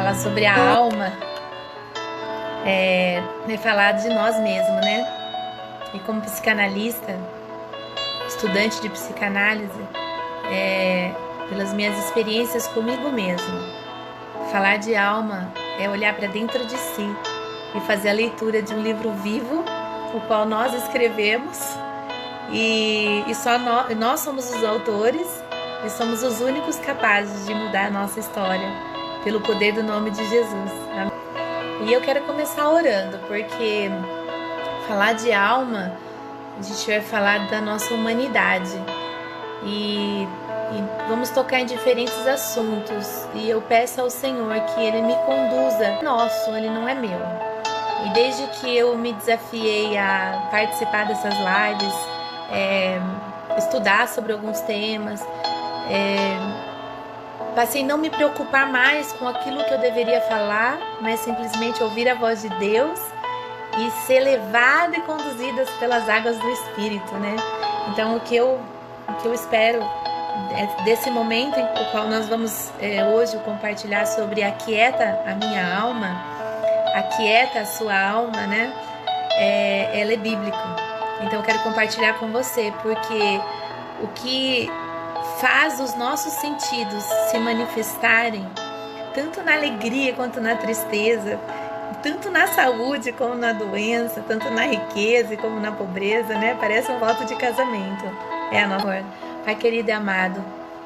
Falar sobre a alma é falar de nós mesmos, né? E como psicanalista, estudante de psicanálise, pelas minhas experiências comigo mesmo, falar de alma é olhar para dentro de si e fazer a leitura de um livro vivo, o qual nós escrevemos, e só nós somos os autores e somos os únicos capazes de mudar a nossa história pelo poder do nome de Jesus. E eu quero começar orando, porque falar de alma, a gente vai falar da nossa humanidade e vamos tocar em diferentes assuntos, e eu peço ao Senhor que Ele me conduza. Nosso, Ele não é meu. E desde que eu me desafiei a participar dessas lives, estudar sobre alguns temas, passei a não me preocupar mais com aquilo que eu deveria falar, mas simplesmente ouvir a voz de Deus e ser levada e conduzida pelas águas do Espírito, né? Então o que eu espero desse momento em qual nós vamos hoje compartilhar sobre aquieta a minha alma, aquieta a sua alma, né? Ela é bíblico. Então eu quero compartilhar com você, porque o que faz os nossos sentidos se manifestarem, tanto na alegria quanto na tristeza, tanto na saúde como na doença, tanto na riqueza como na pobreza, né? Parece um voto de casamento. Amor. Pai querido e amado,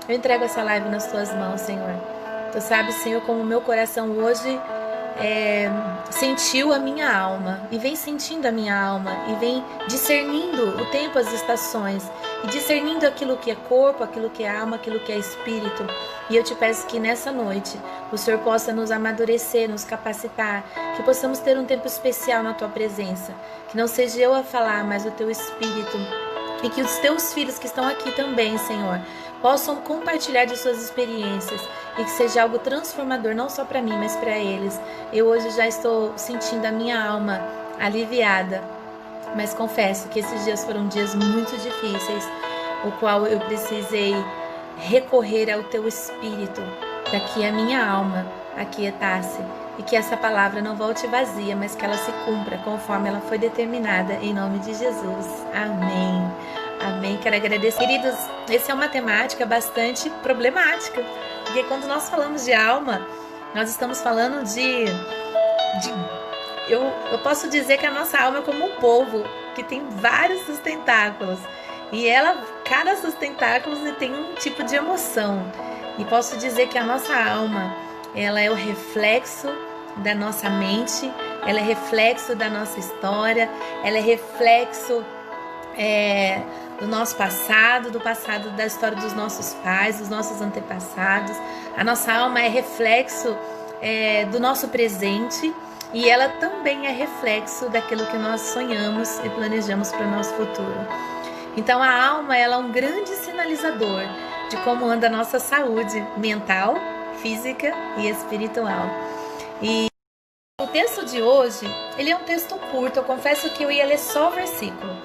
eu entrego essa live nas tuas mãos, Senhor. Tu sabes, Senhor, como o meu coração hoje sentiu a minha alma, e vem sentindo a minha alma, e vem discernindo o tempo, as estações, e discernindo aquilo que é corpo, aquilo que é alma, aquilo que é espírito. E eu te peço que nessa noite o Senhor possa nos amadurecer, nos capacitar, que possamos ter um tempo especial na tua presença, que não seja eu a falar, mas o teu Espírito, e que os teus filhos que estão aqui também, Senhor, possam compartilhar de suas experiências, e que seja algo transformador, não só para mim, mas para eles. Eu hoje já estou sentindo a minha alma aliviada, mas confesso que esses dias foram dias muito difíceis, o qual eu precisei recorrer ao teu Espírito, para que a minha alma aquietasse, e que essa palavra não volte vazia, mas que ela se cumpra conforme ela foi determinada, em nome de Jesus. Amém. Amém. Quero agradecer. Queridos, essa é uma temática bastante problemática, porque quando nós falamos de alma, nós estamos falando eu posso dizer que a nossa alma é como um polvo, que tem vários sustentáculos, e cada sustentáculo tem um tipo de emoção. E posso dizer que a nossa alma, ela é o reflexo da nossa mente, ela é reflexo da nossa história, ela é reflexo do nosso passado, do passado da história dos nossos pais, dos nossos antepassados. A nossa alma é reflexo do nosso presente, e ela também é reflexo daquilo que nós sonhamos e planejamos para o nosso futuro. Então a alma, ela é um grande sinalizador de como anda a nossa saúde mental, física e espiritual. E o texto de hoje, ele é um texto curto. Eu confesso que eu ia ler só o versículo,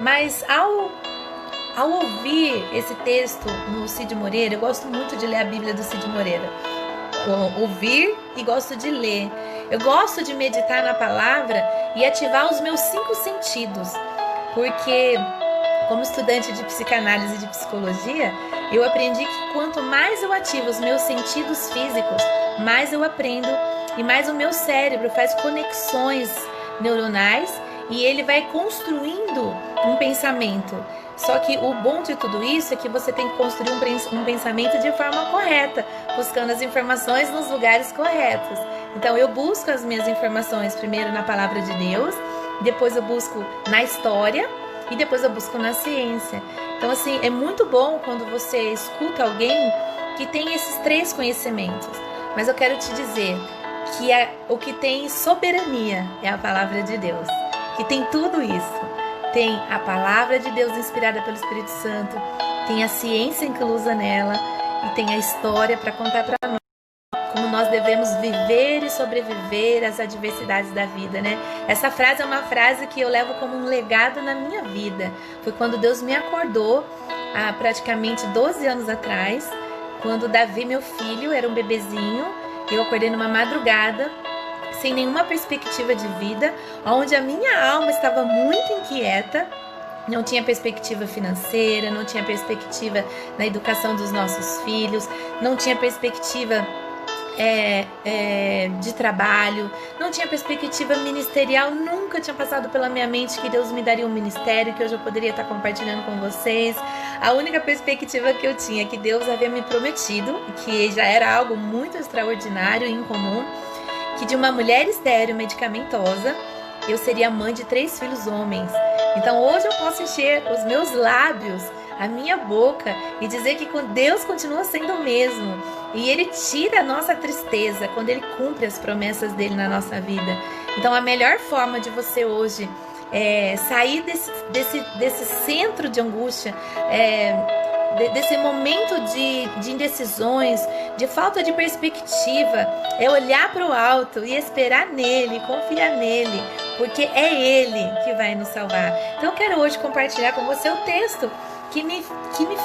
mas ao ouvir esse texto no Cid Moreira, eu gosto muito de ler a Bíblia do Cid Moreira, ouvir e gosto de ler. Eu gosto de meditar na palavra e ativar os meus 5 sentidos, porque como estudante de psicanálise e de psicologia, eu aprendi que quanto mais eu ativo os meus sentidos físicos, mais eu aprendo, e mais o meu cérebro faz conexões neuronais, e ele vai construindo um pensamento. Só que o bom de tudo isso é que você tem que construir um pensamento de forma correta, buscando as informações nos lugares corretos. Então eu busco as minhas informações primeiro na palavra de Deus, depois eu busco na história, e depois eu busco na ciência. Então assim, é muito bom quando você escuta alguém que tem esses 3 conhecimentos. Mas eu quero te dizer que o que tem soberania é a palavra de Deus, que tem tudo isso. Tem a palavra de Deus inspirada pelo Espírito Santo, tem a ciência inclusa nela, e tem a história para contar para nós como nós devemos viver e sobreviver às adversidades da vida, né? Essa frase é uma frase que eu levo como um legado na minha vida. Foi quando Deus me acordou, há praticamente 12 anos atrás, quando Davi, meu filho, era um bebezinho, Eu acordei numa madrugada, sem nenhuma perspectiva de vida, onde a minha alma estava muito inquieta. Não tinha perspectiva financeira, não tinha perspectiva na educação dos nossos filhos, não tinha perspectiva de trabalho, não tinha perspectiva ministerial. Nunca tinha passado pela minha mente que Deus me daria um ministério, que hoje eu poderia estar compartilhando com vocês. A única perspectiva que eu tinha é que Deus havia me prometido, que já era algo muito extraordinário e incomum, que de uma mulher estéril medicamentosa eu seria mãe de 3 filhos homens. Então hoje eu posso encher os meus lábios, a minha boca, e dizer que Deus continua sendo o mesmo. E Ele tira a nossa tristeza quando Ele cumpre as promessas dEle na nossa vida. Então a melhor forma de você hoje sair desse centro de angústia, desse momento de indecisões, de falta de perspectiva, é olhar para o alto e esperar nele, confiar nele, porque é Ele que vai nos salvar. Então eu quero hoje compartilhar com você o texto que me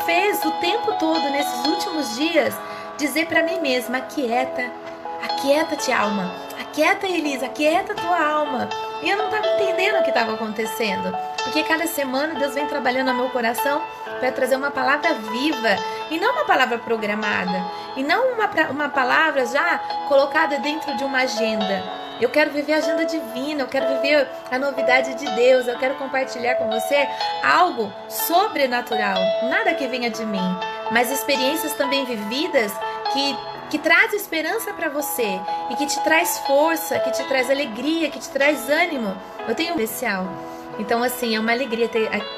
fez o tempo todo, nesses últimos dias, dizer para mim mesma: aquieta-te, alma, aquieta, Elisa, aquieta tua alma. E eu não estava entendendo o que estava acontecendo, porque cada semana Deus vem trabalhando no meu coração para trazer uma palavra viva, e não uma palavra programada, e não uma palavra já colocada dentro de uma agenda. Eu quero viver a agenda divina, eu quero viver a novidade de Deus, eu quero compartilhar com você algo sobrenatural, nada que venha de mim, mas experiências também vividas que traz esperança para você e que te traz força, que te traz alegria, que te traz ânimo. Eu tenho um especial. Então, assim, é uma alegria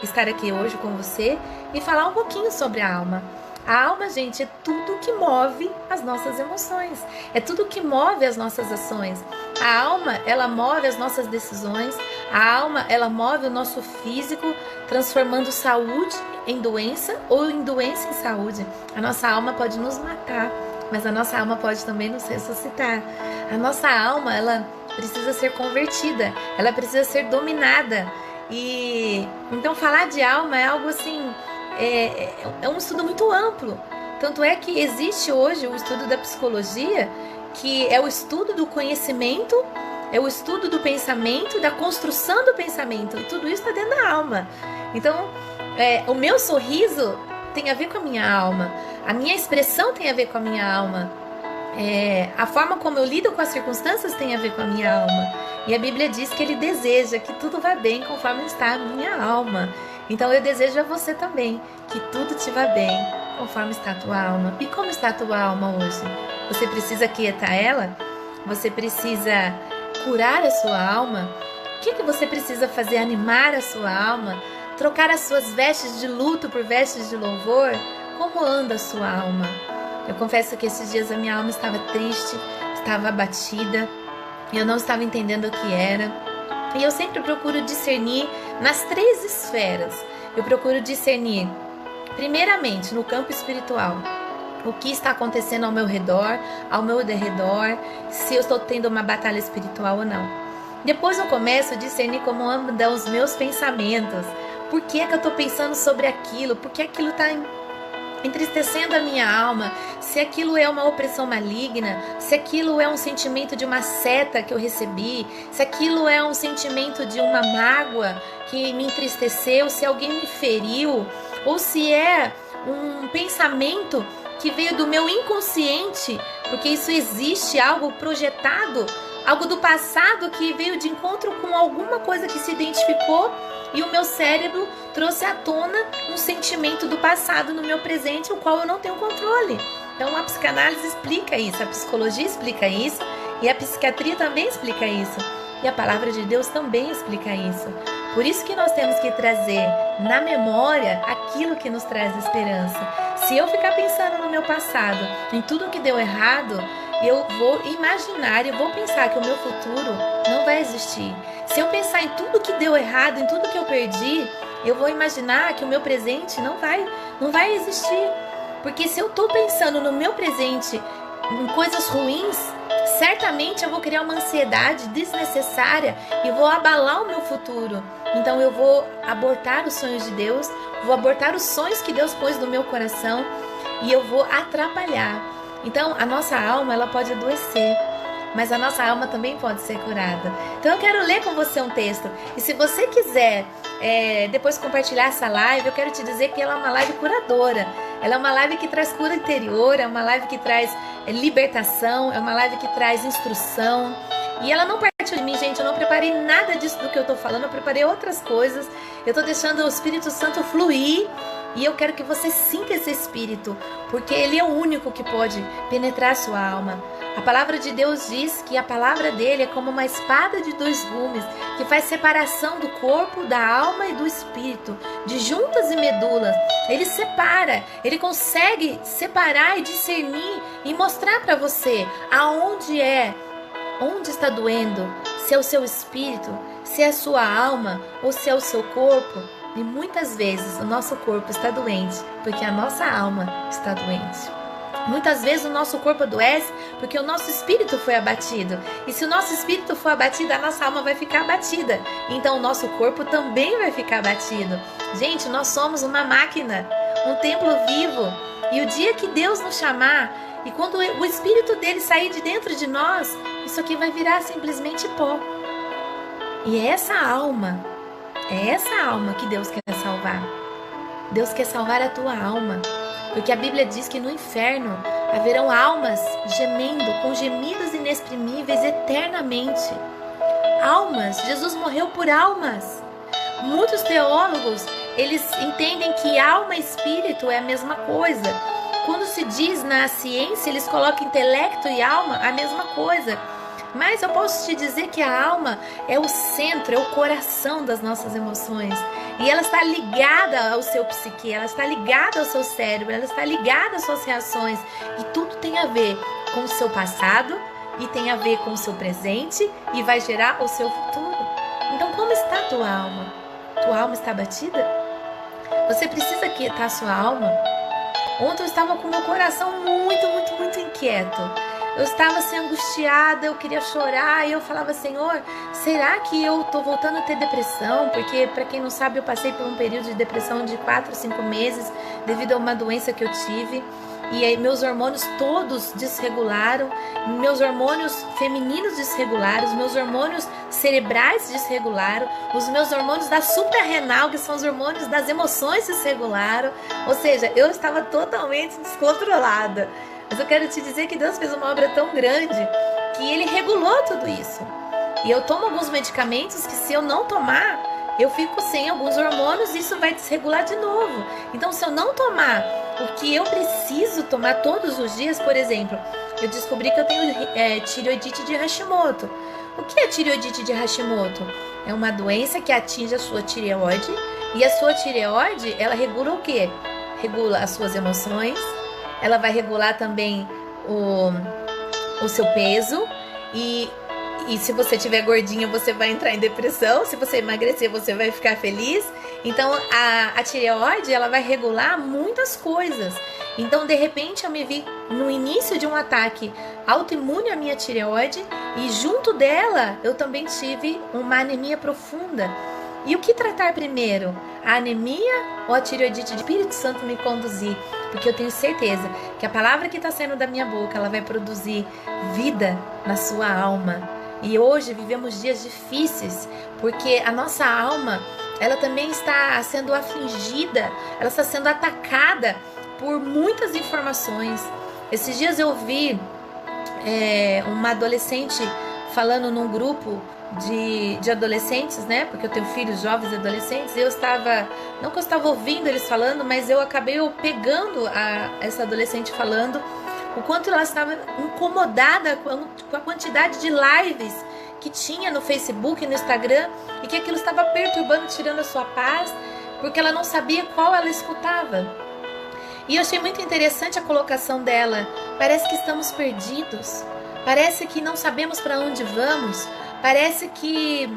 estar aqui hoje com você e falar um pouquinho sobre a alma. A alma, gente, é tudo que move as nossas emoções, é tudo que move as nossas ações. A alma, ela move as nossas decisões, a alma, ela move o nosso físico, transformando saúde em doença ou em doença em saúde. A nossa alma pode nos matar, mas a nossa alma pode também nos ressuscitar. A nossa alma, ela precisa ser convertida, ela precisa ser dominada. E então falar de alma é algo assim, é um estudo muito amplo. Tanto é que existe hoje o estudo da psicologia, que é o estudo do conhecimento, é o estudo do pensamento, da construção do pensamento, e tudo isso está dentro da alma. Então, o meu sorriso tem a ver com a minha alma, a minha expressão tem a ver com a minha alma, a forma como eu lido com as circunstâncias tem a ver com a minha alma. E a Bíblia diz que Ele deseja que tudo vá bem conforme está a minha alma. Então eu desejo a você também que tudo te vá bem conforme está a tua alma. E como está a tua alma hoje? Você precisa quietar ela? Você precisa curar a sua alma? O que você precisa fazer? Animar a sua alma? Trocar as suas vestes de luto por vestes de louvor? Como anda a sua alma? Eu confesso que esses dias a minha alma estava triste, estava abatida, eu não estava entendendo o que era. E eu sempre procuro discernir nas 3 esferas. Eu procuro discernir, primeiramente, no campo espiritual, o que está acontecendo ao meu redor, ao meu derredor, se eu estou tendo uma batalha espiritual ou não. Depois eu começo a discernir como andam os meus pensamentos. Por que eu estou pensando sobre aquilo? Por que aquilo está entristecendo a minha alma? Se aquilo é uma opressão maligna, se aquilo é um sentimento de uma seta que eu recebi, se aquilo é um sentimento de uma mágoa que me entristeceu, se alguém me feriu, ou se é um pensamento que veio do meu inconsciente, porque isso existe, algo projetado, algo do passado que veio de encontro com alguma coisa que se identificou e o meu cérebro trouxe à tona um sentimento do passado no meu presente, o qual eu não tenho controle. Então a psicanálise explica isso, a psicologia explica isso e a psiquiatria também explica isso. E a palavra de Deus também explica isso. Por isso que nós temos que trazer na memória aquilo que nos traz esperança. Se eu ficar pensando no meu passado, em tudo que deu errado, eu vou imaginar e vou pensar que o meu futuro não vai existir. Se eu pensar em tudo que deu errado, em tudo que eu perdi, eu vou imaginar que o meu presente não vai existir. Porque se eu estou pensando no meu presente, em coisas ruins, certamente eu vou criar uma ansiedade desnecessária e vou abalar o meu futuro. Então eu vou abortar os sonhos de Deus, vou abortar os sonhos que Deus pôs no meu coração e eu vou atrapalhar. Então, a nossa alma, ela pode adoecer, mas a nossa alma também pode ser curada. Então, eu quero ler com você um texto. E se você quiser depois compartilhar essa live, eu quero te dizer que ela é uma live curadora. Ela é uma live que traz cura interior, é uma live que traz libertação, é uma live que traz instrução. E ela não partiu de mim, gente. Eu não preparei nada disso do que eu tô falando. Eu preparei outras coisas. Eu tô deixando o Espírito Santo fluir. E eu quero que você sinta esse Espírito, porque Ele é o único que pode penetrar a sua alma. A palavra de Deus diz que a palavra dele é como uma espada de 2 gumes, que faz separação do corpo, da alma e do espírito, de juntas e medulas. Ele separa, ele consegue separar e discernir e mostrar para você onde está doendo, se é o seu espírito, se é a sua alma ou se é o seu corpo. E muitas vezes o nosso corpo está doente porque a nossa alma está doente. Muitas vezes o nosso corpo adoece porque o nosso espírito foi abatido. E se o nosso espírito for abatido, a nossa alma vai ficar abatida. Então o nosso corpo também vai ficar abatido. Gente, nós somos uma máquina, um templo vivo. E o dia que Deus nos chamar, e quando o espírito dele sair de dentro de nós, isso aqui vai virar simplesmente pó. E é essa alma que Deus quer salvar. Deus quer salvar a tua alma. Porque a Bíblia diz que no inferno haverão almas gemendo com gemidos inexprimíveis eternamente. Almas, Jesus morreu por almas. Muitos teólogos, eles entendem que alma e espírito é a mesma coisa. Quando se diz na ciência, eles colocam intelecto e alma a mesma coisa. Mas eu posso te dizer que a alma é o centro, é o coração das nossas emoções. E ela está ligada ao seu psique, ela está ligada ao seu cérebro, ela está ligada às suas reações. E tudo tem a ver com o seu passado e tem a ver com o seu presente e vai gerar o seu futuro. Então, como está a tua alma? Tua alma está abatida? Você precisa quietar a sua alma? Ontem eu estava com meu coração muito inquieto. Eu estava assim angustiada, eu queria chorar e eu falava, Senhor, será que eu tô voltando a ter depressão? Porque, para quem não sabe, eu passei por um período de depressão de 4 a 5 meses devido a uma doença que eu tive. E aí meus hormônios todos desregularam, meus hormônios femininos desregularam, os meus hormônios cerebrais desregularam, os meus hormônios da suprarrenal, que são os hormônios das emoções, desregularam. Ou seja, eu estava totalmente descontrolada. Mas eu quero te dizer que Deus fez uma obra tão grande que Ele regulou tudo isso. E eu tomo alguns medicamentos que, se eu não tomar, eu fico sem alguns hormônios e isso vai desregular de novo. Então, se eu não tomar o que eu preciso tomar todos os dias, por exemplo, eu descobri que eu tenho tireoidite de Hashimoto. O que é tireoidite de Hashimoto? É uma doença que atinge a sua tireoide. E a sua tireoide, ela regula o quê? Regula as suas emoções. Ela vai regular também o seu peso. E se você estiver gordinha, você vai entrar em depressão. Se você emagrecer, você vai ficar feliz. Então, a tireoide, ela vai regular muitas coisas. Então, de repente, eu me vi no início de um ataque autoimune à minha tireoide. E junto dela, eu também tive uma anemia profunda. E o que tratar primeiro? A anemia ou a tireoidite? De Espírito Santo me conduzir? Porque eu tenho certeza que a palavra que está saindo da minha boca, ela vai produzir vida na sua alma. E hoje vivemos dias difíceis, porque a nossa alma, ela também está sendo afligida, ela está sendo atacada por muitas informações. Esses dias eu vi uma adolescente falando num grupo de adolescentes, né? Porque eu tenho filhos jovens e adolescentes, e eu estava, não que eu estava ouvindo eles falando, mas eu acabei pegando essa adolescente falando o quanto ela estava incomodada com a quantidade de lives que tinha no Facebook e no Instagram, e que aquilo estava perturbando, tirando a sua paz, porque ela não sabia qual ela escutava. E eu achei muito interessante a colocação dela. Parece que estamos perdidos, parece que não sabemos para onde vamos, parece que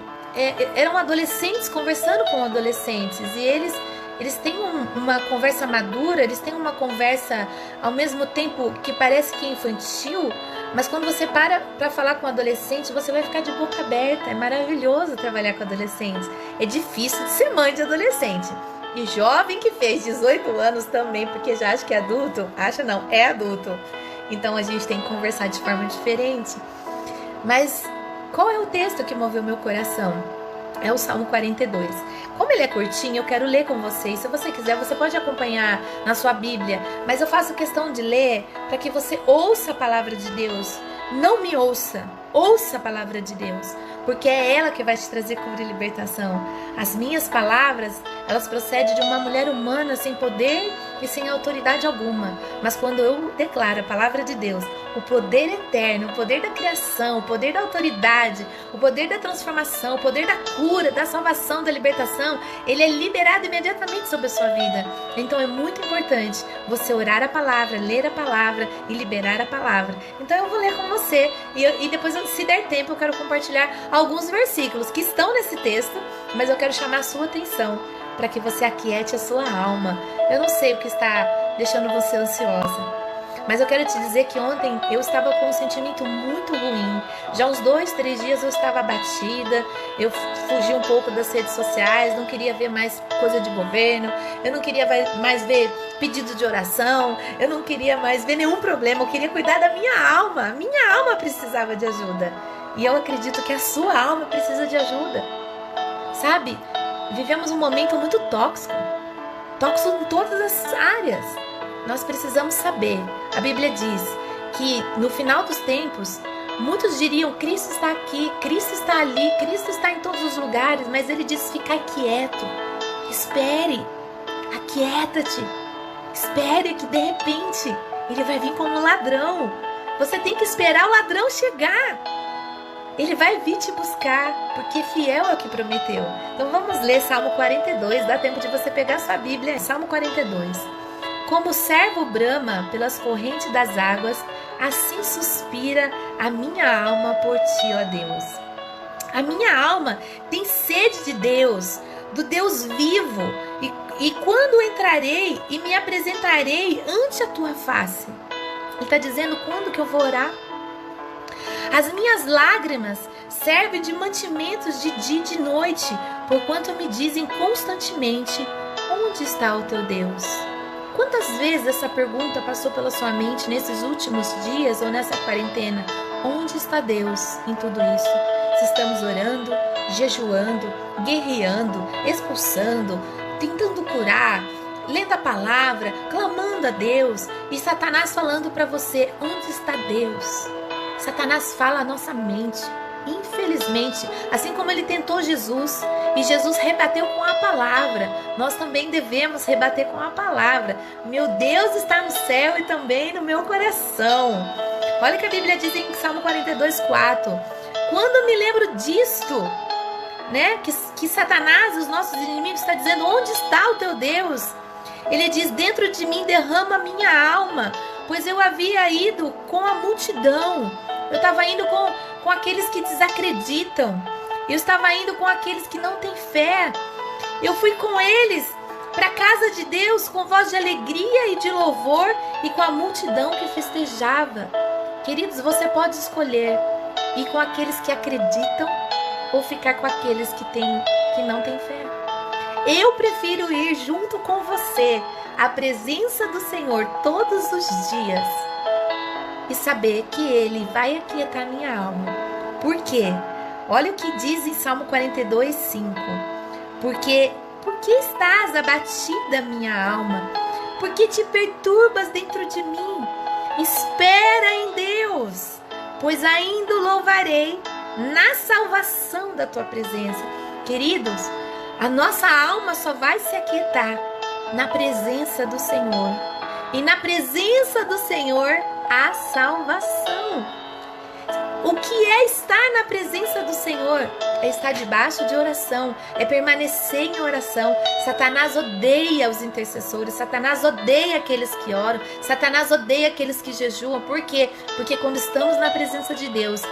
eram adolescentes conversando com adolescentes, e eles têm uma conversa madura, eles têm uma conversa ao mesmo tempo que parece que é infantil, mas quando você para falar com adolescente, você vai ficar de boca aberta. É maravilhoso trabalhar com adolescentes. É difícil de ser mãe de adolescente. E jovem que fez 18 anos também, porque já acha que é adulto. Acha não, é adulto. então a gente tem que conversar de forma diferente. Mas qual é o texto que moveu meu coração? É o Salmo 42. Como ele é curtinho, eu quero ler com vocês. Se você quiser, você pode acompanhar na sua Bíblia, mas eu faço questão de ler para que você ouça a palavra de Deus. Não me ouça, ouça a palavra de Deus, porque é ela que vai te trazer cura e libertação. As minhas palavras, elas procedem de uma mulher humana sem poder e sem autoridade alguma. Mas quando eu declaro a palavra de Deus, o poder eterno, o poder da criação, o poder da autoridade, o poder da transformação, o poder da cura, da salvação, da libertação, ele é liberado imediatamente sobre a sua vida. Então é muito importante você orar a palavra, ler a palavra e liberar a palavra. Então eu vou ler com você e depois, se der tempo, eu quero compartilhar alguns versículos que estão nesse texto, mas eu quero chamar a sua atenção para que você aquiete a sua alma. Eu não sei o que está deixando você ansiosa, mas eu quero te dizer que ontem eu estava com um sentimento muito ruim. Já uns 2, 3 dias eu estava abatida, eu fugi um pouco das redes sociais, não queria ver mais coisa de governo, eu não queria mais ver pedido de oração, eu não queria mais ver nenhum problema, eu queria cuidar da minha alma. Minha alma precisava de ajuda. E eu acredito que a sua alma precisa de ajuda. Sabe? Vivemos um momento muito tóxico em todas as áreas. Nós precisamos saber. A Bíblia diz que no final dos tempos, muitos diriam: Cristo está aqui, Cristo está ali, Cristo está em todos os lugares. Mas ele diz: fica quieto, espere, aquieta-te, espere que de repente ele vai vir como um ladrão. Você tem que esperar o ladrão chegar. Ele vai vir te buscar, porque fiel é o que prometeu. Então vamos ler Salmo 42, dá tempo de você pegar sua Bíblia. Salmo 42. Como o servo brama pelas correntes das águas, assim suspira a minha alma por ti, ó Deus. A minha alma tem sede de Deus, do Deus vivo. E quando entrarei e me apresentarei ante a tua face? Ele está dizendo: quando que eu vou orar? As minhas lágrimas servem de mantimentos de dia e de noite, porquanto me dizem constantemente: onde está o teu Deus? Quantas vezes essa pergunta passou pela sua mente nesses últimos dias ou nessa quarentena? Onde está Deus em tudo isso? Se estamos orando, jejuando, guerreando, expulsando, tentando curar, lendo a palavra, clamando a Deus, e Satanás falando para você: onde está Deus? Satanás fala a nossa mente, infelizmente, assim como ele tentou Jesus, e Jesus rebateu com a palavra. Nós também devemos rebater com a palavra. Meu Deus está no céu e também no meu coração. Olha o que a Bíblia diz em Salmo 42, 4. Quando me lembro disto, né, que Satanás, os nossos inimigos, está dizendo: onde está o teu Deus? Ele diz: dentro de mim derrama a minha alma, pois eu havia ido com a multidão. Eu estava indo com aqueles que desacreditam. Eu estava indo com aqueles que não têm fé. Eu fui com eles para a casa de Deus com voz de alegria e de louvor e com a multidão que festejava. Queridos, você pode escolher ir com aqueles que acreditam ou ficar com aqueles que não têm fé. Eu prefiro ir junto com você à presença do Senhor todos os dias e saber que Ele vai aquietar minha alma. Por quê? Olha o que diz em Salmo 42, 5. Por que estás abatida, minha alma? Por que te perturbas dentro de mim? Espera em Deus, pois ainda o louvarei na salvação da tua presença. Queridos, a nossa alma só vai se aquietar na presença do Senhor. E na presença do Senhor há salvação. O que é estar na presença do Senhor? É estar debaixo de oração, é permanecer em oração. Satanás odeia os intercessores, Satanás odeia aqueles que oram, Satanás odeia aqueles que jejuam. Por quê? Porque quando estamos na presença de Deus,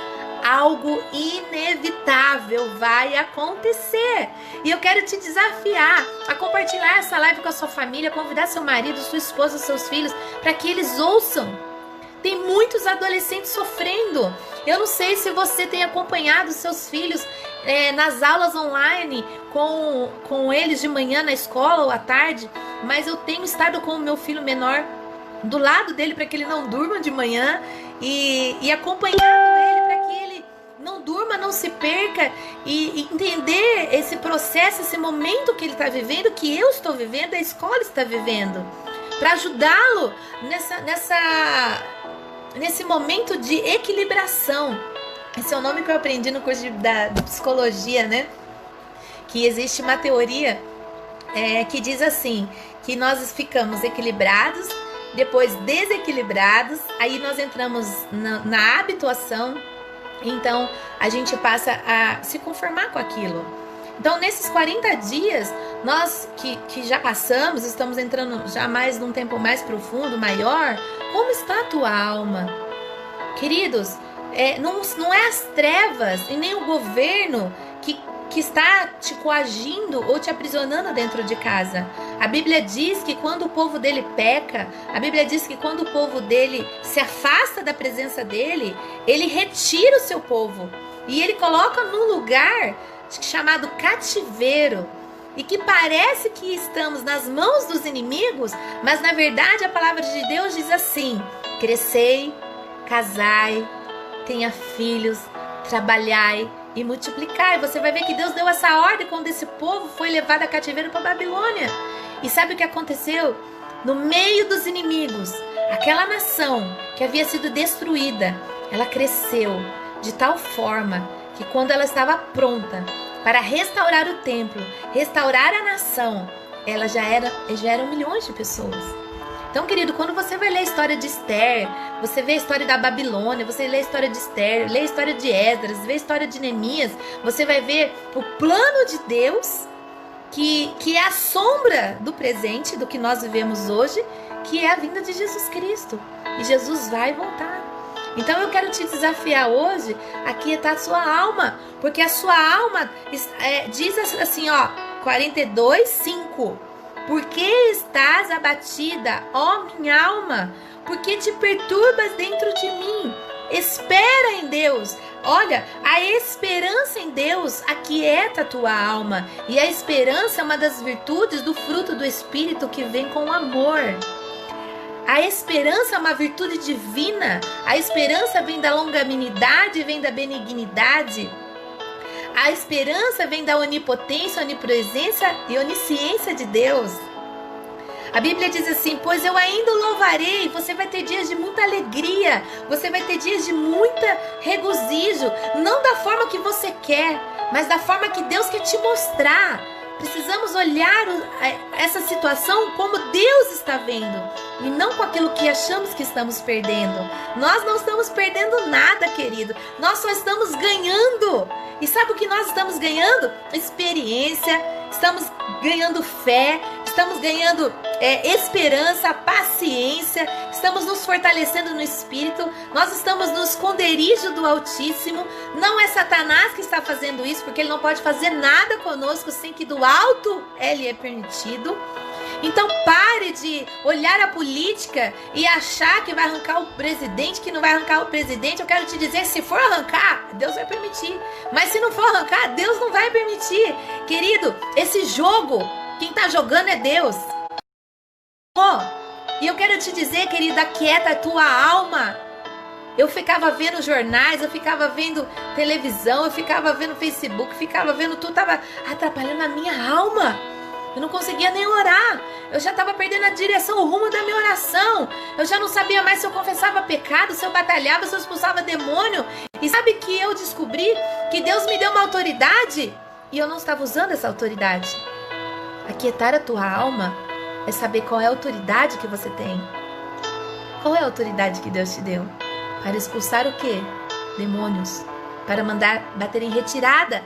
algo inevitável vai acontecer. E eu quero te desafiar a compartilhar essa live com a sua família, convidar seu marido, sua esposa, seus filhos, para que eles ouçam. Tem muitos adolescentes sofrendo. Eu não sei se você tem acompanhado seus filhos nas aulas online, com eles de manhã na escola ou à tarde, mas eu tenho estado com o meu filho menor do lado dele para que ele não durma de manhã e acompanhando ele para que ele não durma, não se perca e entender esse processo, esse momento que ele está vivendo, que eu estou vivendo, a escola está vivendo, para ajudá-lo nesse momento de equilibração. Esse é o nome que eu aprendi no curso de psicologia, né? Que existe uma teoria que diz assim, que nós ficamos equilibrados, depois desequilibrados, aí nós entramos na habituação, então a gente passa a se conformar com aquilo. Então nesses 40 dias, nós que já passamos, estamos entrando já mais num tempo mais profundo, maior, como está a tua alma? Queridos, não é as trevas e nem o governo que está te coagindo ou te aprisionando dentro de casa. A Bíblia diz que quando o povo dele peca, a Bíblia diz que quando o povo dele se afasta da presença dele, ele retira o seu povo e ele coloca num lugar chamado cativeiro, e que parece que estamos nas mãos dos inimigos, mas na verdade a palavra de Deus diz assim: crescei, casai, tenha filhos, trabalhai e multiplicai. Você vai ver que Deus deu essa ordem quando esse povo foi levado a cativeiro para Babilônia. E sabe o que aconteceu? No meio dos inimigos, aquela nação que havia sido destruída, ela cresceu de tal forma que quando ela estava pronta para restaurar o templo, restaurar a nação, ela já eram milhões de pessoas. Então, querido, quando você vai ler a história de Esther, você vê a história da Babilônia, você lê a história de Esther, lê a história de Esdras, vê a história de Neemias, você vai ver o plano de Deus, que é a sombra do presente, do que nós vivemos hoje, que é a vinda de Jesus Cristo. E Jesus vai voltar. Então eu quero te desafiar hoje a quietar a sua alma, porque a sua alma diz assim, 42:5. Por que estás abatida, ó minha alma? Por que te perturbas dentro de mim? Espera em Deus. Olha, a esperança em Deus aquieta a tua alma. E a esperança é uma das virtudes do fruto do Espírito que vem com o amor. A esperança é uma virtude divina. A esperança vem da longanimidade, vem da benignidade. A esperança vem da onipotência, onipresença e onisciência de Deus. A Bíblia diz assim: pois eu ainda o louvarei. Você vai ter dias de muita alegria, você vai ter dias de muita regozijo, não da forma que você quer, mas da forma que Deus quer te mostrar. Precisamos olhar essa situação como Deus está vendo e não com aquilo que achamos que estamos perdendo. Nós não estamos perdendo nada, querido. Nós só estamos ganhando. E sabe o que nós estamos ganhando? Experiência, estamos ganhando fé, estamos ganhando esperança, paciência, estamos nos fortalecendo no Espírito, nós estamos no esconderijo do Altíssimo. Não é Satanás que está fazendo isso, porque ele não pode fazer nada conosco sem que do alto ele é permitido. Então pare de olhar a política e achar que vai arrancar o presidente, que não vai arrancar o presidente. Eu quero te dizer, se for arrancar, Deus vai permitir. Mas se não for arrancar, Deus não vai permitir. Querido, esse jogo, quem está jogando é Deus. E eu quero te dizer, querida, aquieta a tua alma. Eu ficava vendo jornais, eu ficava vendo televisão, eu ficava vendo Facebook, ficava vendo tudo, estava atrapalhando a minha alma. Eu não conseguia nem orar. Eu já estava perdendo a direção, o rumo da minha oração. Eu já não sabia mais se eu confessava pecado, se eu batalhava, se eu expulsava demônio. E sabe que eu descobri que Deus me deu uma autoridade e eu não estava usando essa autoridade. Aquietar a tua alma é saber qual é a autoridade que você tem. Qual é a autoridade que Deus te deu? Para expulsar o quê? Demônios. Para mandar bater em retirada.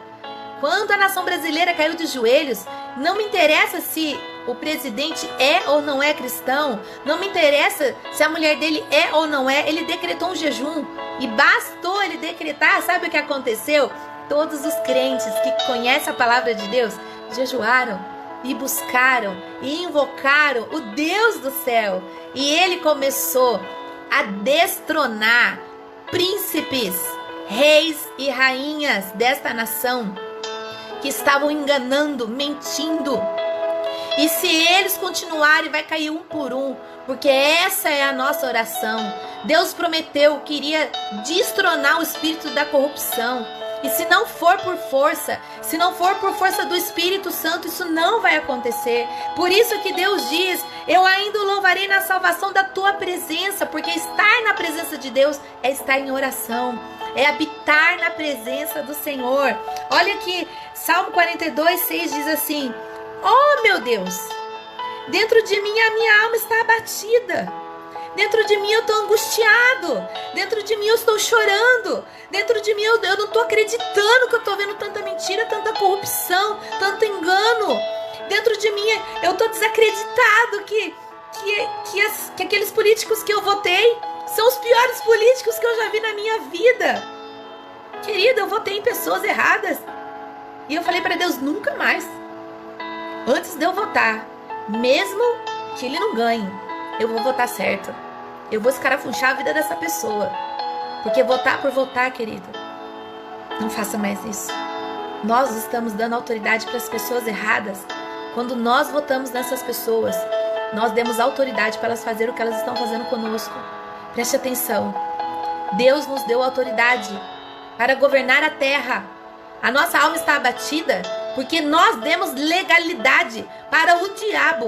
Quando a nação brasileira caiu de joelhos, não me interessa se o presidente é ou não é cristão, não me interessa se a mulher dele é ou não é, ele decretou um jejum. E bastou ele decretar, sabe o que aconteceu? Todos os crentes que conhecem a palavra de Deus jejuaram e buscaram e invocaram o Deus do céu. E ele começou a destronar príncipes, reis e rainhas desta nação que estavam enganando, mentindo. E se eles continuarem, vai cair um por um, porque essa é a nossa oração. Deus prometeu que iria destronar o espírito da corrupção. E se não for por força, se não for por força do Espírito Santo, isso não vai acontecer. Por isso que Deus diz: eu ainda o louvarei na salvação da tua presença, porque estar na presença de Deus é estar em oração, é habitar na presença do Senhor. Olha aqui, Salmo 42:6 diz assim: oh meu Deus, dentro de mim a minha alma está abatida. Dentro de mim eu estou angustiado. Dentro de mim eu estou chorando. Dentro de mim eu não estou acreditando que eu estou vendo tanta mentira, tanta corrupção, tanto engano. Dentro de mim eu estou desacreditado que aqueles políticos que eu votei são os piores políticos que eu já vi na minha vida. Querida, eu votei em pessoas erradas. E eu falei para Deus: nunca mais. Antes de eu votar, mesmo que ele não ganhe, eu vou votar certo. Eu vou escarafunchar a vida dessa pessoa. Porque votar por votar, querido, não faça mais isso. Nós estamos dando autoridade para as pessoas erradas. Quando nós votamos nessas pessoas, nós demos autoridade para elas fazerem o que elas estão fazendo conosco. Preste atenção. Deus nos deu autoridade para governar a terra. A nossa alma está abatida porque nós demos legalidade para o diabo.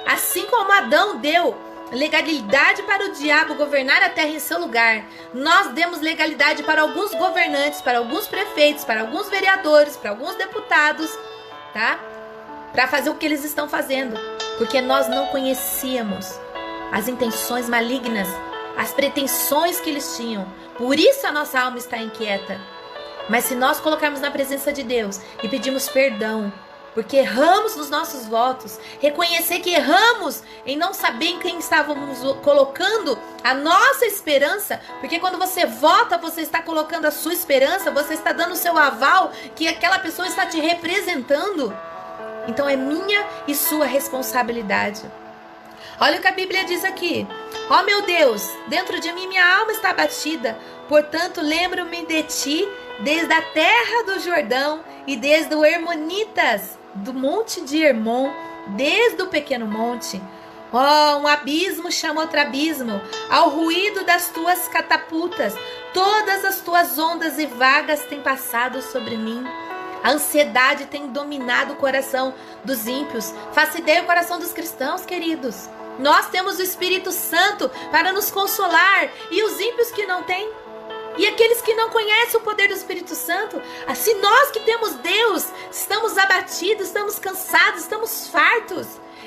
Assim como Adão deu legalidade para o diabo governar a terra em seu lugar, nós demos legalidade para alguns governantes, para alguns prefeitos, para alguns vereadores, para alguns deputados, tá? Para fazer o que eles estão fazendo, porque nós não conhecíamos as intenções malignas, as pretensões que eles tinham. Por isso a nossa alma está inquieta. Mas se nós colocarmos na presença de Deus e pedirmos perdão, porque erramos nos nossos votos, reconhecer que erramos em não saber em quem estávamos colocando a nossa esperança, porque quando você vota, você está colocando a sua esperança, você está dando o seu aval, que aquela pessoa está te representando. Então é minha e sua responsabilidade. Olha o que a Bíblia diz aqui: ó meu Deus, dentro de mim minha alma está abatida, portanto lembro-me de ti desde a terra do Jordão e desde o Hermonitas, do monte de Hermon, desde o pequeno monte. Oh, um abismo chama outro abismo, ao ruído das tuas catapultas, todas as tuas ondas e vagas têm passado sobre mim. A ansiedade tem dominado o coração dos ímpios. Faça ideia o coração dos cristãos, queridos. Nós temos o Espírito Santo para nos consolar, e os ímpios que não têm? E aqueles que não conhecem o poder do Espírito Santo? Assim, nós que temos Deus, estamos abatidos, estamos cansados, estamos fartos.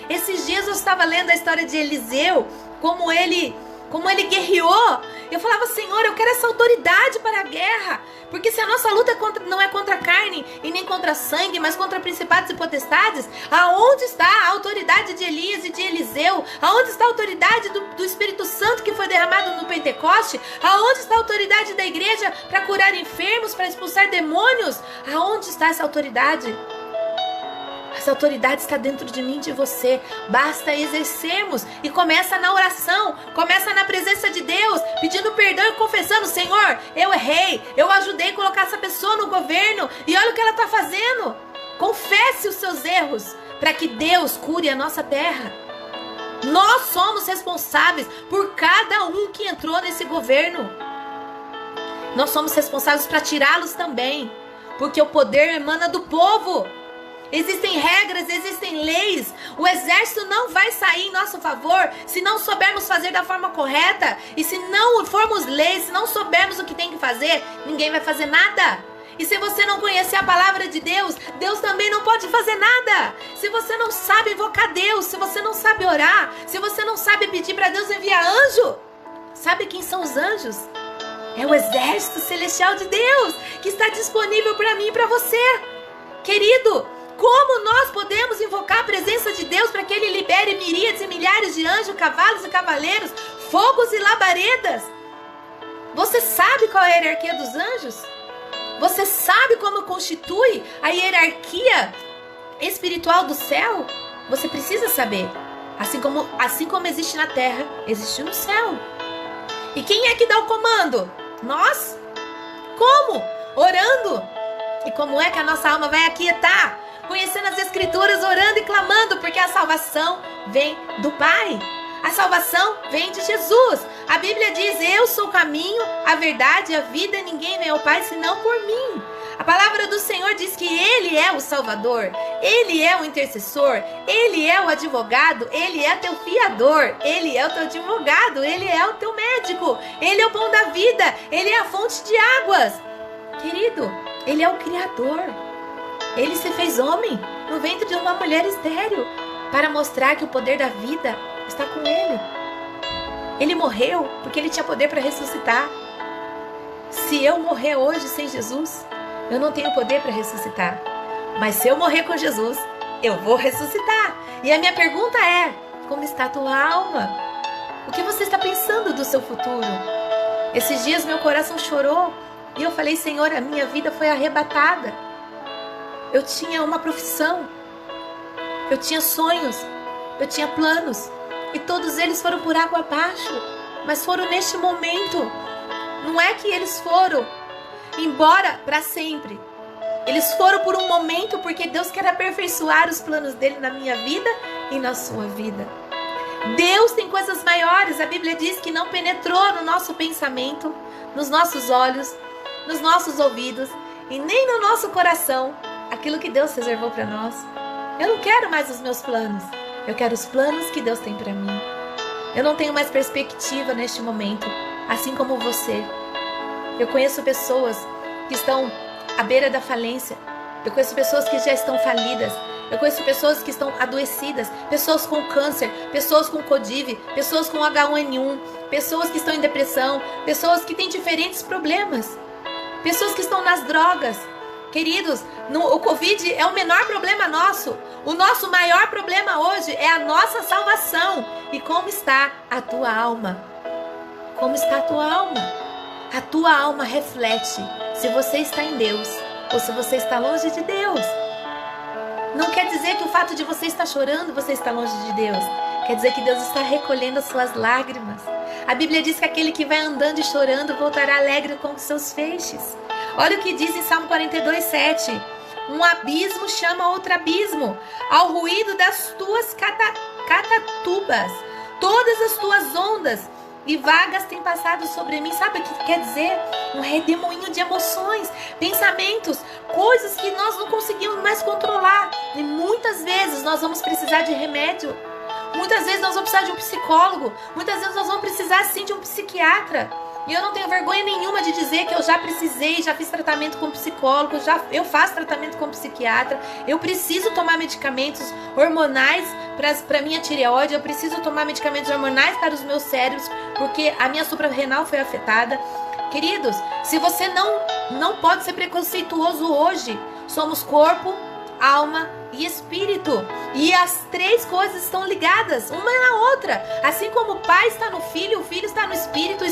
Esses dias eu estava lendo a história de Eliseu, como ele guerreou. Eu falava: Senhor, eu quero essa autoridade para a guerra. Porque se a nossa luta não é contra a carne e nem contra sangue, mas contra principados e potestades, aonde está a autoridade de Elias e de Eliseu? Aonde está a autoridade do Espírito Santo que foi derramado no Pentecoste? Aonde está a autoridade da igreja para curar enfermos, para expulsar demônios? Aonde está essa autoridade? Essa autoridade está dentro de mim e de você. Basta exercermos. E começa na oração, começa na presença de Deus, pedindo perdão e confessando: Senhor, eu errei, eu ajudei a colocar essa pessoa no governo, e olha o que ela está fazendo. Confesse os seus erros, para que Deus cure a nossa terra. Nós somos responsáveis por cada um que entrou nesse governo. Nós somos responsáveis para tirá-los também, porque o poder emana do povo. Existem regras, existem leis. O exército não vai sair em nosso favor se não soubermos fazer da forma correta. E se não formos leis, se não soubermos o que tem que fazer, ninguém vai fazer nada. E se você não conhecer a palavra de Deus, Deus também não pode fazer nada. Se você não sabe invocar Deus, se você não sabe orar, se você não sabe pedir para Deus enviar anjo, sabe quem são os anjos? É o exército celestial de Deus, que está disponível para mim e para você. Querido, como nós podemos invocar a presença de Deus para que Ele libere miríades e milhares de anjos, cavalos e cavaleiros, fogos e labaredas? Você sabe qual é a hierarquia dos anjos? Você sabe como constitui a hierarquia espiritual do céu? Você precisa saber. Assim como existe na terra, existe no céu. E quem é que dá o comando? Nós? Como? Orando. E como é que a nossa alma vai aquietar? conhecendo as Escrituras, orando e clamando, porque a salvação vem do Pai. A salvação vem de Jesus. A Bíblia diz: eu sou o caminho, a verdade e a vida, ninguém vem ao Pai senão por mim. A palavra do Senhor diz que Ele é o Salvador, Ele é o intercessor, Ele é o advogado, Ele é teu fiador, Ele é o teu advogado, Ele é o teu médico, Ele é o pão da vida, Ele é a fonte de águas. Querido, Ele é o Criador. Ele se fez homem no ventre de uma mulher estéril para mostrar que o poder da vida está com Ele. Ele morreu porque Ele tinha poder para ressuscitar. Se eu morrer hoje sem Jesus, eu não tenho poder para ressuscitar. Mas se eu morrer com Jesus, eu vou ressuscitar. E a minha pergunta é: como está a tua alma? O que você está pensando do seu futuro? Esses dias meu coração chorou e eu falei: Senhor, a minha vida foi arrebatada. Eu tinha uma profissão, eu tinha sonhos, eu tinha planos, e todos eles foram por água abaixo. Mas foram neste momento. Não é que eles foram embora para sempre. Eles foram por um momento, porque Deus quer aperfeiçoar os planos dele na minha vida e na sua vida. Deus tem coisas maiores. A Bíblia diz que não penetrou no nosso pensamento, nos nossos olhos, nos nossos ouvidos e nem no nosso coração aquilo que Deus reservou para nós. Eu não quero mais os meus planos. Eu quero os planos que Deus tem para mim. Eu não tenho mais perspectiva neste momento, assim como você. Eu conheço pessoas que estão à beira da falência. Eu conheço pessoas que já estão falidas. Eu conheço pessoas que estão adoecidas. Pessoas com câncer, pessoas com Codiv, pessoas com H1N1, pessoas que estão em depressão, pessoas que têm diferentes problemas, pessoas que estão nas drogas. Queridos, o Covid é o menor problema nosso. O nosso maior problema hoje é a nossa salvação. E como está a tua alma? Como está a tua alma? A tua alma reflete se você está em Deus ou se você está longe de Deus. Não quer dizer que o fato de você estar chorando, você está longe de Deus. Quer dizer que Deus está recolhendo as suas lágrimas. A Bíblia diz que aquele que vai andando e chorando voltará alegre com os seus feixes. Olha o que diz em Salmo 42:7. Um abismo chama outro abismo, ao ruído das tuas catatubas. Todas as tuas ondas e vagas têm passado sobre mim. Sabe o que quer dizer? Um redemoinho de emoções, pensamentos, coisas que nós não conseguimos mais controlar. E muitas vezes nós vamos precisar de remédio. Muitas vezes nós vamos precisar de um psicólogo. Muitas vezes nós vamos precisar sim de um psiquiatra. E eu não tenho vergonha nenhuma de dizer que eu já precisei, já fiz tratamento com psicólogo, eu faço tratamento com psiquiatra. Eu preciso tomar medicamentos hormonais para minha tireoide, eu preciso tomar medicamentos hormonais para os meus cérebros, porque a minha suprarrenal foi afetada. Queridos, se você não pode ser preconceituoso hoje, somos corpo, alma e espírito. E as três coisas estão ligadas uma na outra. Assim como o Pai está no Filho, o Filho está no Espírito,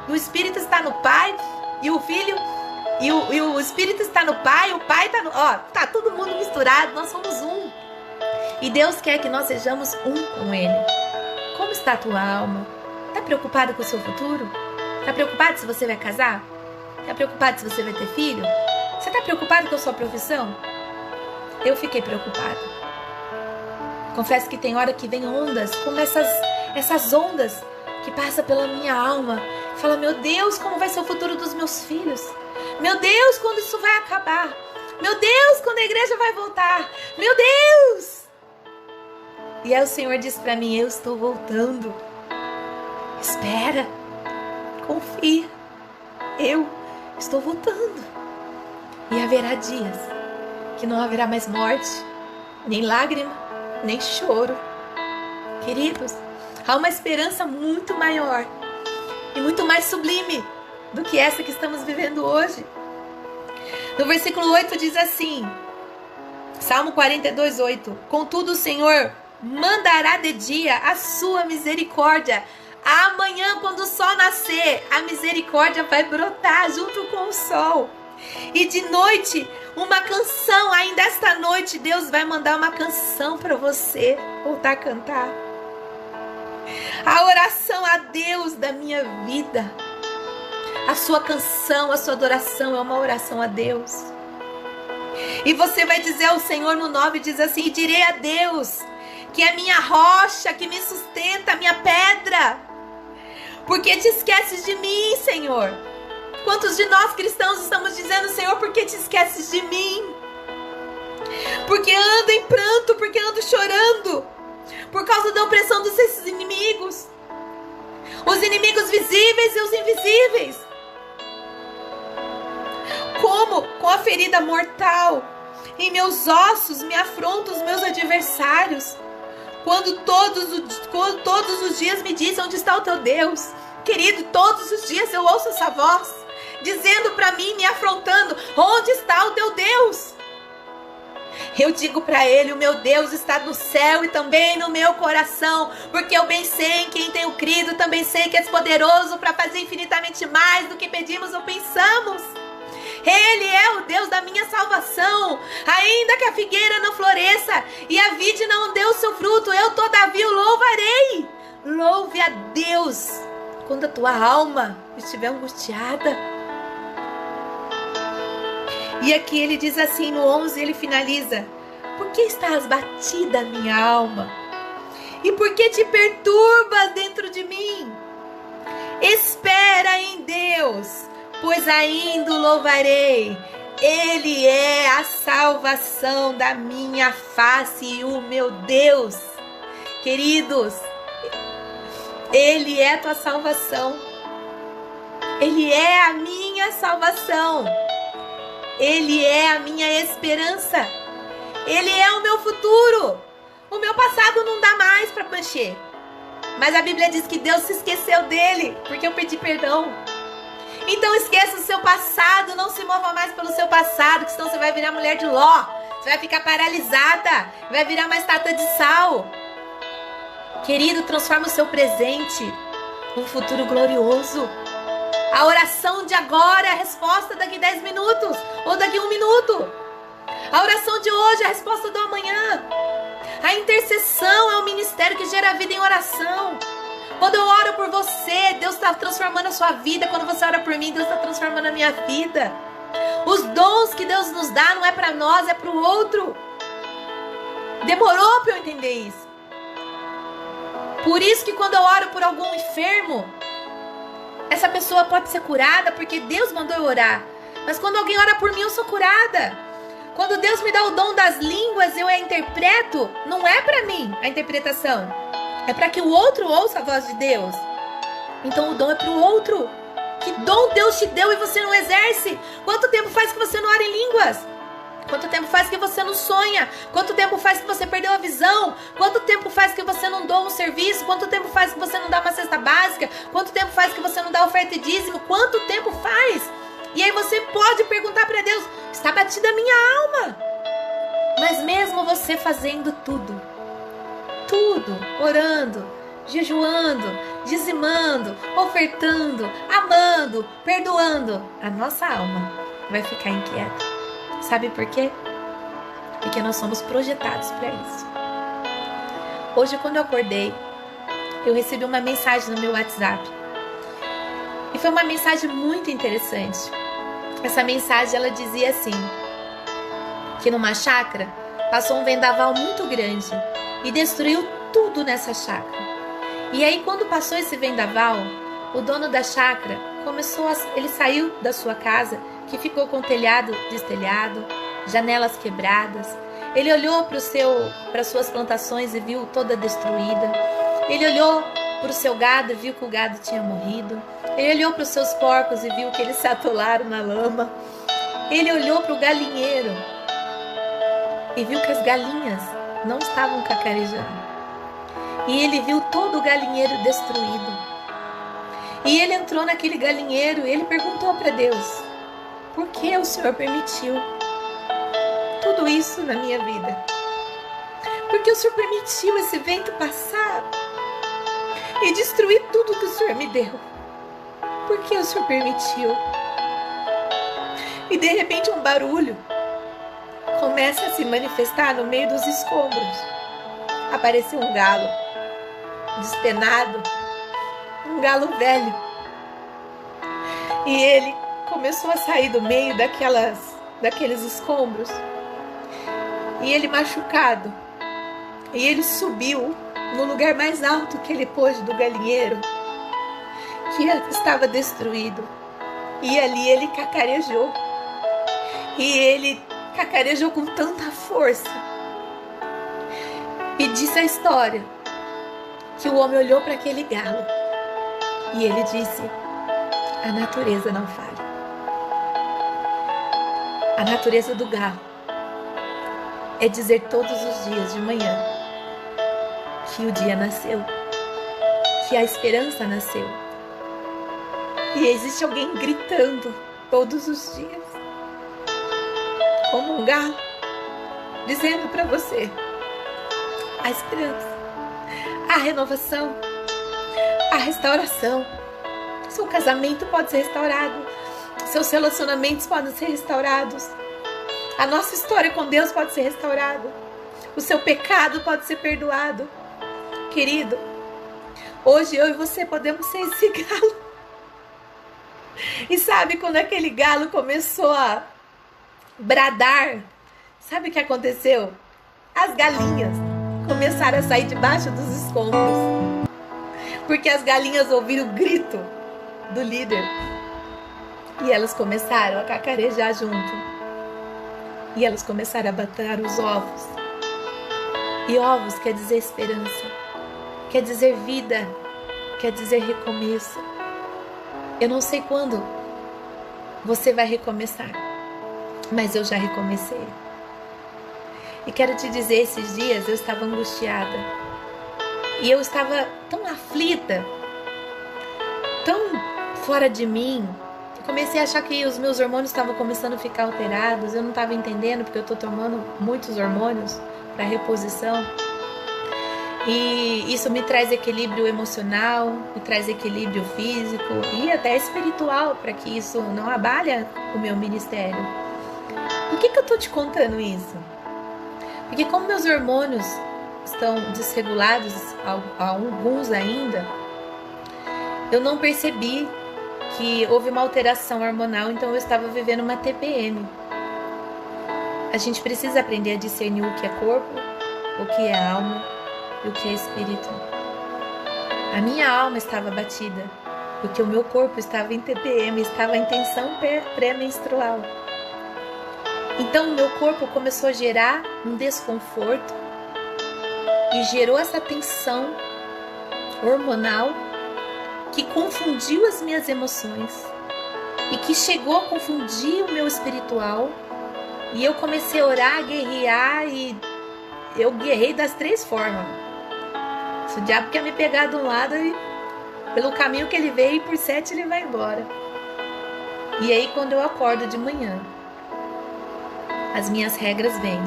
o Espírito está no Pai, e o Filho e o Espírito está no Pai, o Pai está no... tá todo mundo misturado, nós somos um. E Deus quer que nós sejamos um com Ele. Como está a tua alma? Está preocupado com o seu futuro? Está preocupado se você vai casar? Está preocupado se você vai ter filho? Você está preocupado com a sua profissão? Eu fiquei preocupada. Confesso que tem hora que vem ondas, como essas ondas que passam pela minha alma. Fala: meu Deus, como vai ser o futuro dos meus filhos? Meu Deus, quando isso vai acabar? Meu Deus, quando a igreja vai voltar? Meu Deus! E aí o Senhor diz para mim: eu estou voltando. Espera, confia, eu estou voltando. E haverá dias que não haverá mais morte, nem lágrima, nem choro. Queridos, há uma esperança muito maior e muito mais sublime do que essa que estamos vivendo hoje. No versículo 8 diz assim, Salmo 42:8: contudo o Senhor mandará de dia a sua misericórdia. Amanhã, quando o sol nascer, a misericórdia vai brotar junto com o sol. E de noite, uma canção. Ainda esta noite, Deus vai mandar uma canção para você voltar a cantar. A oração a Deus da minha vida, a sua canção, a sua adoração é uma oração a Deus. E você vai dizer ao Senhor no 9, diz assim: e direi a Deus, que é a minha rocha, que me sustenta, a minha pedra. Por que te esqueces de mim, Senhor? Quantos de nós cristãos estamos dizendo: Senhor, por que te esqueces de mim? Porque ando em pranto, porque ando chorando, por causa da opressão dos esses inimigos. Os inimigos visíveis e os invisíveis. Como com a ferida mortal em meus ossos me afrontam os meus adversários, quando todos os dias me dizem: onde está o teu Deus? Querido, todos os dias eu ouço essa voz dizendo para mim, me afrontando: onde está o teu Deus? Eu digo para ele: o meu Deus está no céu e também no meu coração, porque eu bem sei em quem tenho crido, também sei que és poderoso para fazer infinitamente mais do que pedimos ou pensamos. Ele é o Deus da minha salvação. Ainda que a figueira não floresça e a vide não dê o seu fruto, eu todavia o louvarei. Louve a Deus quando a tua alma estiver angustiada. E aqui ele diz assim no 11, ele finaliza: por que estás batida, minha alma? E por que te perturbas dentro de mim? Espera em Deus, pois ainda o louvarei. Ele é a salvação da minha face e o meu Deus. Queridos, Ele é a tua salvação. Ele é a minha salvação. Ele é a minha esperança. Ele é o meu futuro. O meu passado não dá mais para mexer. Mas a Bíblia diz que Deus se esqueceu dele, porque eu pedi perdão. Então esqueça o seu passado, não se mova mais pelo seu passado, que senão você vai virar mulher de Ló. Você vai ficar paralisada, vai virar uma estátua de sal. Querido, transforma o seu presente num futuro glorioso. A oração de agora é a resposta daqui 10 minutos ou daqui 1 minuto. A oração de hoje é a resposta do amanhã. A intercessão é um ministério que gera vida em oração. Quando eu oro por você, Deus está transformando a sua vida. Quando você ora por mim, Deus está transformando a minha vida. Os dons que Deus nos dá não é para nós, é para o outro. Demorou para eu entender isso. Por isso que quando eu oro por algum enfermo, essa pessoa pode ser curada porque Deus mandou eu orar. Mas quando alguém ora por mim, eu sou curada. Quando Deus me dá o dom das línguas, eu a interpreto, não é para mim a interpretação. É para que o outro ouça a voz de Deus. Então o dom é para o outro. Que dom Deus te deu e você não exerce? Quanto tempo faz que você não ora em línguas? Quanto tempo faz que você não sonha? Quanto tempo faz que você perdeu a visão? Quanto tempo faz que você não doa um serviço? Quanto tempo faz que você não dá uma cesta básica? Quanto tempo faz que você não dá oferta e dízimo? Quanto tempo faz? E aí você pode perguntar para Deus: está batida a minha alma? Mas mesmo você fazendo tudo, orando, jejuando, dizimando, ofertando, amando, perdoando, a nossa alma vai ficar inquieta. Sabe por quê? Porque nós somos projetados para isso. Hoje, quando eu acordei, eu recebi uma mensagem no meu WhatsApp. E foi uma mensagem muito interessante. Essa mensagem, ela dizia assim, que numa chácara passou um vendaval muito grande e destruiu tudo nessa chácara. E aí, quando passou esse vendaval, o dono da chácara ele saiu da sua casa, que ficou com o telhado destelhado, janelas quebradas. Ele olhou para suas plantações e viu toda destruída. Ele olhou para o seu gado e viu que o gado tinha morrido. Ele olhou para os seus porcos e viu que eles se atolaram na lama. Ele olhou para o galinheiro e viu que as galinhas não estavam cacarejando. E ele viu todo o galinheiro destruído. E ele entrou naquele galinheiro e ele perguntou para Deus: por que o Senhor permitiu tudo isso na minha vida? Por que o Senhor permitiu esse vento passar e destruir tudo que o Senhor me deu? Por que o Senhor permitiu? E de repente um barulho começa a se manifestar no meio dos escombros. Apareceu um galo despenado, um galo velho. E ele começou a sair do meio daqueles escombros. E ele machucado. E ele subiu no lugar mais alto que ele pôde do galinheiro, que estava destruído. E ali ele cacarejou. E ele cacarejou com tanta força. E disse a história que o homem olhou para aquele galo e ele disse: a natureza não falha. A natureza do galo é dizer todos os dias de manhã que o dia nasceu, que a esperança nasceu. E existe alguém gritando todos os dias, como um galo, dizendo para você: a esperança, a renovação, a restauração. Seu casamento pode ser restaurado, seus relacionamentos podem ser restaurados, a nossa história com Deus pode ser restaurada, o seu pecado pode ser perdoado. Querido, hoje eu e você podemos ser esse galo. E sabe quando aquele galo começou a bradar, sabe o que aconteceu? As galinhas começaram a sair debaixo dos escombros, porque as galinhas ouviram o grito do líder e elas começaram a cacarejar junto, e elas começaram a bater os ovos. E ovos quer dizer esperança, quer dizer vida, quer dizer recomeço. Eu não sei quando você vai recomeçar, mas eu já recomecei. E quero te dizer, esses dias eu estava angustiada. E eu estava tão aflita, tão fora de mim. Eu comecei a achar que os meus hormônios estavam começando a ficar alterados. Eu não estava entendendo, porque eu estou tomando muitos hormônios para reposição. E isso me traz equilíbrio emocional, me traz equilíbrio físico e até espiritual, para que isso não abale o meu ministério. Por que eu estou te contando isso? Porque como meus hormônios estão desregulados, alguns ainda, eu não percebi que houve uma alteração hormonal, então eu estava vivendo uma TPM. A gente precisa aprender a discernir o que é corpo, o que é alma e o que é espírito. A minha alma estava batida, porque o meu corpo estava em TPM, estava em tensão pré-menstrual. Então o meu corpo começou a gerar um desconforto e gerou essa tensão hormonal que confundiu as minhas emoções e que chegou a confundir o meu espiritual. E eu comecei a orar, a guerrear, e eu guerrei das 3 formas. Se o diabo quer me pegar de um lado, pelo caminho que ele veio, e por 7 ele vai embora. E aí quando eu acordo de manhã, as minhas regras vêm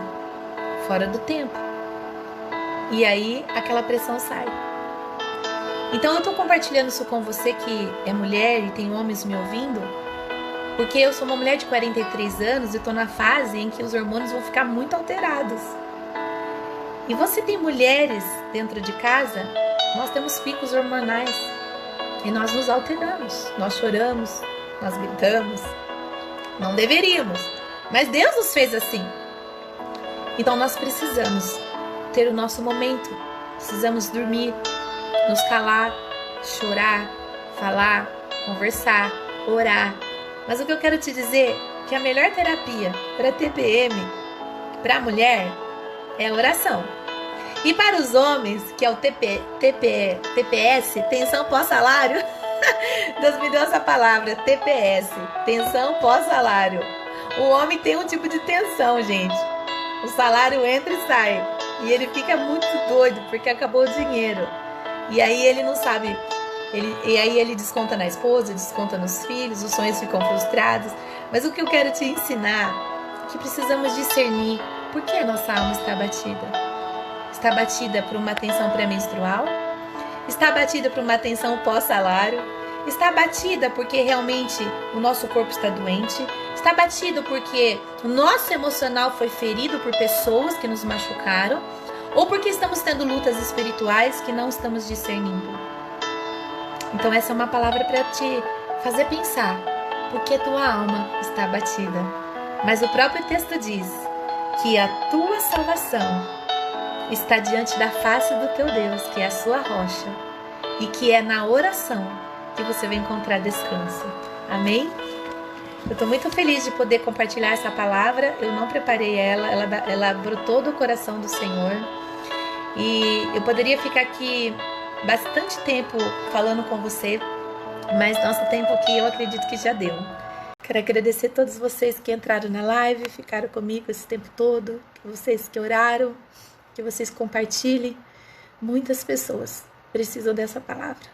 fora do tempo. E aí aquela pressão sai. Então eu tô compartilhando isso com você que é mulher e tem homens me ouvindo, porque eu sou uma mulher de 43 anos e tô na fase em que os hormônios vão ficar muito alterados. E você tem mulheres dentro de casa, nós temos picos hormonais e nós nos alteramos, nós choramos, nós gritamos. Não deveríamos, mas Deus nos fez assim. Então nós precisamos ter o nosso momento, precisamos dormir, nos calar, chorar, falar, conversar, orar. Mas o que eu quero te dizer é que a melhor terapia para TPM, para a mulher, é a oração. E para os homens, que é o TPS, tensão pós-salário, Deus me deu essa palavra, TPS, tensão pós-salário. O homem tem um tipo de tensão, gente. O salário entra e sai. E ele fica muito doido, porque acabou o dinheiro. E aí ele não sabe, e aí ele desconta na esposa, desconta nos filhos, os sonhos ficam frustrados. Mas o que eu quero te ensinar é que precisamos discernir por que a nossa alma está batida. Está batida por uma tensão pré-menstrual? Está batida por uma tensão pós-salário? Está batida porque realmente o nosso corpo está doente? Está batido porque o nosso emocional foi ferido por pessoas que nos machucaram? Ou porque estamos tendo lutas espirituais que não estamos discernindo? Então essa é uma palavra para te fazer pensar. Por que tua alma está batida? Mas o próprio texto diz que a tua salvação está diante da face do teu Deus, que é a sua rocha, e que é na oração que você vai encontrar descanso. Amém? Eu estou muito feliz de poder compartilhar essa palavra. Eu não preparei ela brotou do coração do Senhor. E eu poderia ficar aqui bastante tempo falando com você, mas nosso tempo aqui eu acredito que já deu. Quero agradecer a todos vocês que entraram na live, ficaram comigo esse tempo todo, vocês que oraram, que vocês compartilhem. Muitas pessoas precisam dessa palavra.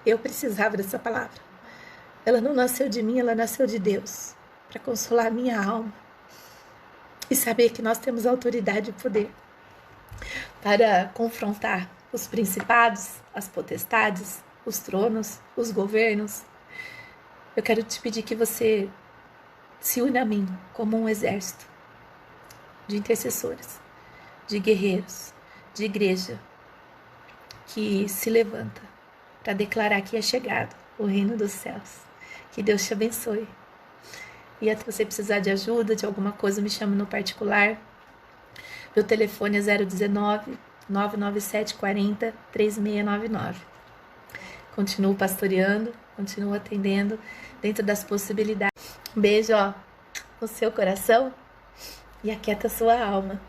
Eu precisava dessa palavra. Ela não nasceu de mim, ela nasceu de Deus, para consolar a minha alma e saber que nós temos autoridade e poder para confrontar os principados, as potestades, os tronos, os governos. Eu quero te pedir que você se une a mim como um exército de intercessores, de guerreiros, de igreja que se levanta para declarar que é chegado o reino dos céus. Que Deus te abençoe. E até você precisar de ajuda, de alguma coisa, me chame no particular. Meu telefone é 019 997 40 3699. Continuo pastoreando, continuo atendendo dentro das possibilidades. Um beijo, no seu coração, e aquieta a sua alma,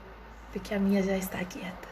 porque a minha já está quieta.